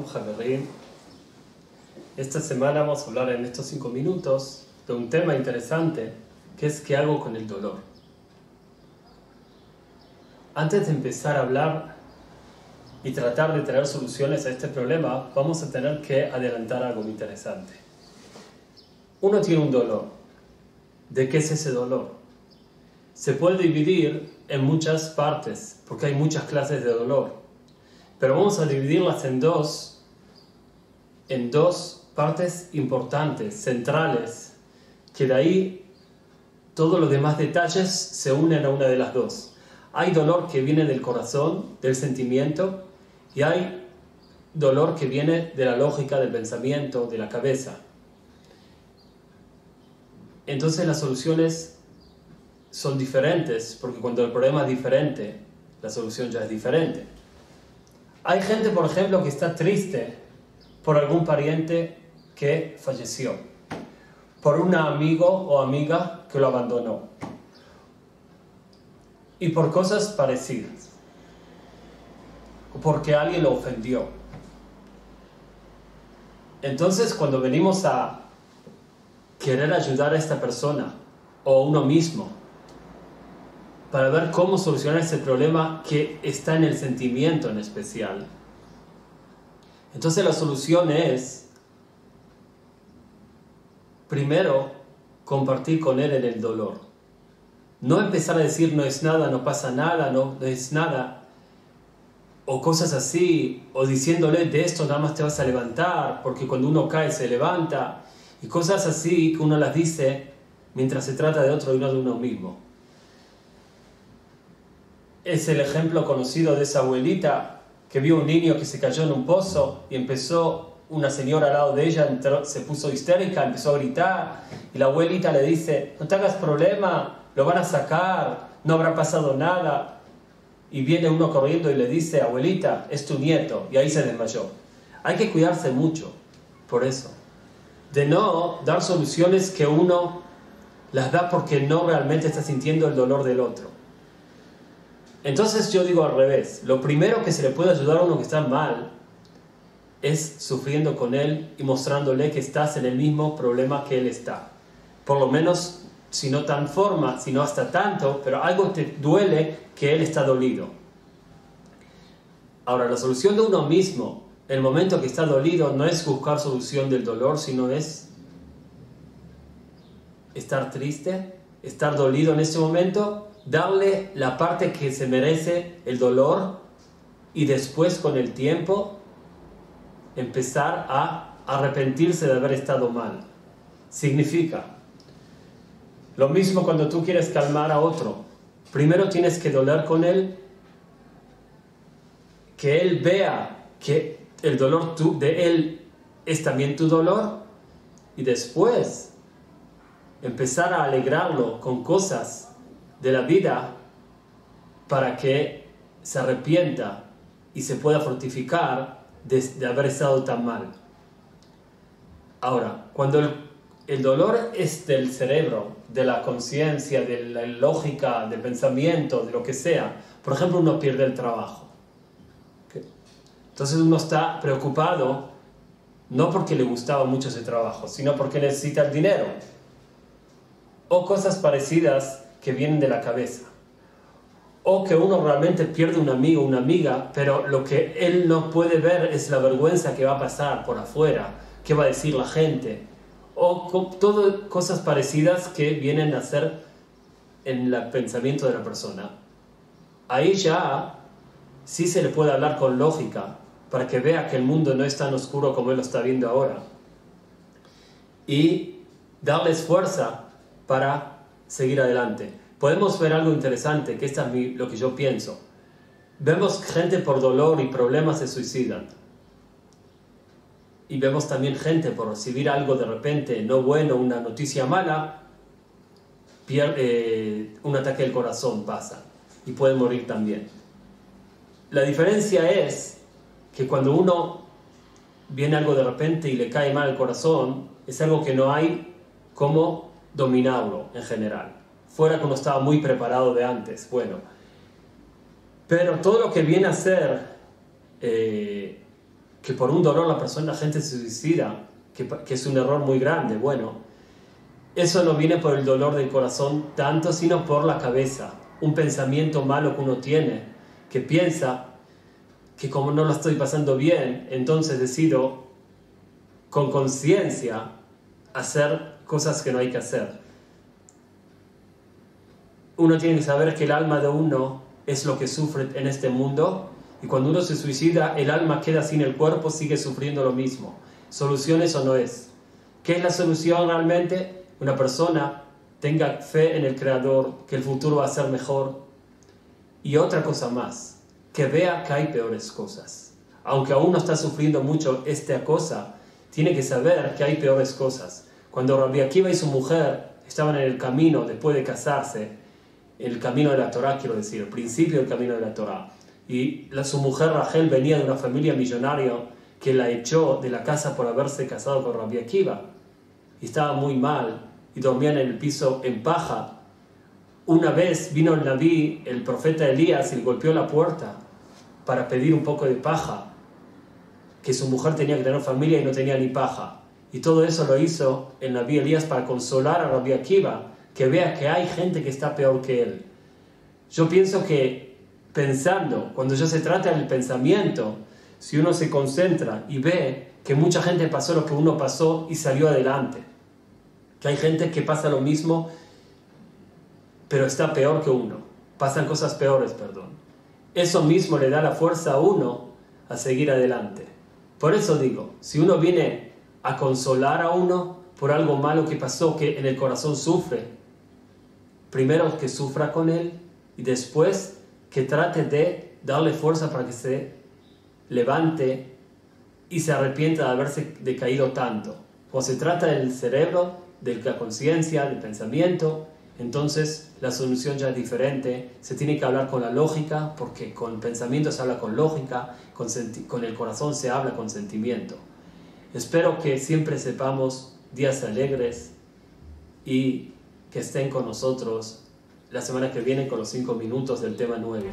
Shalom, Javerim. Esta semana vamos a hablar en estos 5 minutos de un tema interesante, que es ¿qué hago con el dolor? Antes de empezar a hablar y tratar de traer soluciones a este problema, vamos a tener que adelantar algo muy interesante. Uno tiene un dolor. ¿De qué es ese dolor? Se puede dividir en muchas partes, porque hay muchas clases de dolor. Pero vamos a dividirlas en dos partes importantes, centrales, que de ahí todos los demás detalles se unen a una de las dos. Hay dolor que viene del corazón, del sentimiento, y hay dolor que viene de la lógica, del pensamiento, de la cabeza. Entonces las soluciones son diferentes, porque cuando el problema es diferente, la solución ya es diferente. Hay gente, por ejemplo, que está triste por algún pariente que falleció, por un amigo o amiga que lo abandonó, y por cosas parecidas, o porque alguien lo ofendió. Entonces, cuando venimos a querer ayudar a esta persona, o uno mismo, para ver cómo solucionar ese problema que está en el sentimiento en especial, entonces la solución es, primero, compartir con él en el dolor. No empezar a decir no es nada, no pasa nada, no es nada, o cosas así, o diciéndole de esto nada más te vas a levantar, porque cuando uno cae se levanta, y cosas así que uno las dice mientras se trata de otro y no de uno mismo. Es el ejemplo conocido de esa abuelita que vio un niño que se cayó en un pozo y empezó una señora al lado de ella, se puso histérica, empezó a gritar, y la abuelita le dice, no te hagas problema, lo van a sacar, no habrá pasado nada. Y viene uno corriendo y le dice, abuelita, es tu nieto, y ahí se desmayó. Hay que cuidarse mucho por eso, de no dar soluciones que uno las da porque no realmente está sintiendo el dolor del otro. Entonces yo digo al revés, lo primero que se le puede ayudar a uno que está mal es sufriendo con él y mostrándole que estás en el mismo problema que él está. Por lo menos, si no tan forma, si no hasta tanto, pero algo te duele que él está dolido. Ahora, la solución de uno mismo, el momento que está dolido, no es buscar solución del dolor, sino es estar triste, estar dolido en ese momento, darle la parte que se merece el dolor y después con el tiempo empezar a arrepentirse de haber estado mal. Significa lo mismo cuando tú quieres calmar a otro. Primero tienes que doler con él, que él vea que el dolor de él es también tu dolor, y después empezar a alegrarlo con cosas de la vida para que se arrepienta y se pueda fortificar de haber estado tan mal. Ahora, cuando el dolor es del cerebro, de la conciencia, de la lógica, del pensamiento, de lo que sea, por ejemplo, uno pierde el trabajo. ¿Okay? Entonces uno está preocupado no porque le gustaba mucho ese trabajo, sino porque necesita el dinero. O cosas parecidas que vienen de la cabeza, o que uno realmente pierde un amigo o una amiga, pero lo que él no puede ver es la vergüenza que va a pasar por afuera, qué va a decir la gente, o todas cosas parecidas que vienen a ser en el pensamiento de la persona. Ahí ya sí se le puede hablar con lógica, para que vea que el mundo no es tan oscuro como él lo está viendo ahora, y darles fuerza para seguir adelante. Podemos ver algo interesante, que esto es lo que yo pienso. Vemos gente por dolor y problemas se suicidan. Y vemos también gente por recibir algo de repente no bueno, una noticia mala, un ataque del corazón pasa y puede morir también. La diferencia es que cuando uno viene algo de repente y le cae mal el corazón, es algo que no hay cómo dominarlo en general. Fuera cuando estaba muy preparado de antes, bueno. Pero todo lo que viene a ser que por un dolor la gente se suicida, que es un error muy grande. Bueno, eso no viene por el dolor del corazón tanto, sino por la cabeza. Un pensamiento malo que uno tiene, que piensa que como no lo estoy pasando bien, entonces decido con conciencia hacer cosas que no hay que hacer. Uno tiene que saber que el alma de uno es lo que sufre en este mundo, y cuando uno se suicida, el alma queda sin el cuerpo, sigue sufriendo lo mismo. ¿Solución eso no es? ¿Qué es la solución realmente? Una persona tenga fe en el Creador, que el futuro va a ser mejor. Y otra cosa más, que vea que hay peores cosas. Aunque aún no está sufriendo mucho esta cosa, tiene que saber que hay peores cosas. Cuando Rabbi Akiva y su mujer estaban en el camino después de casarse, el camino de la Torá, quiero decir, el principio del camino de la Torá, y su mujer Rachel venía de una familia millonaria que la echó de la casa por haberse casado con Rabbi Akiva, y estaba muy mal, y dormían en el piso en paja. Una vez vino el Naví, el profeta Elías, y le golpeó la puerta para pedir un poco de paja, que su mujer tenía que tener familia y no tenía ni paja. Y todo eso lo hizo el Naví Elías para consolar a Rabbi Akiva, que vea que hay gente que está peor que él. Yo pienso que pensando, cuando ya se trata del pensamiento, si uno se concentra y ve que mucha gente pasó lo que uno pasó y salió adelante, que hay gente que pasa lo mismo pero está peor que uno, pasan cosas peores, perdón, eso mismo le da la fuerza a uno a seguir adelante. Por eso digo, si uno viene a consolar a uno por algo malo que pasó, que en el corazón sufre, primero que sufra con él y después que trate de darle fuerza para que se levante y se arrepienta de haberse decaído tanto. Cuando se trata del cerebro, de la conciencia, del pensamiento, entonces la solución ya es diferente. Se tiene que hablar con la lógica, porque con pensamiento se habla con lógica, con el corazón se habla con sentimiento. Espero que siempre sepamos días alegres y que estén con nosotros la semana que viene con los 5 minutos del tema 9.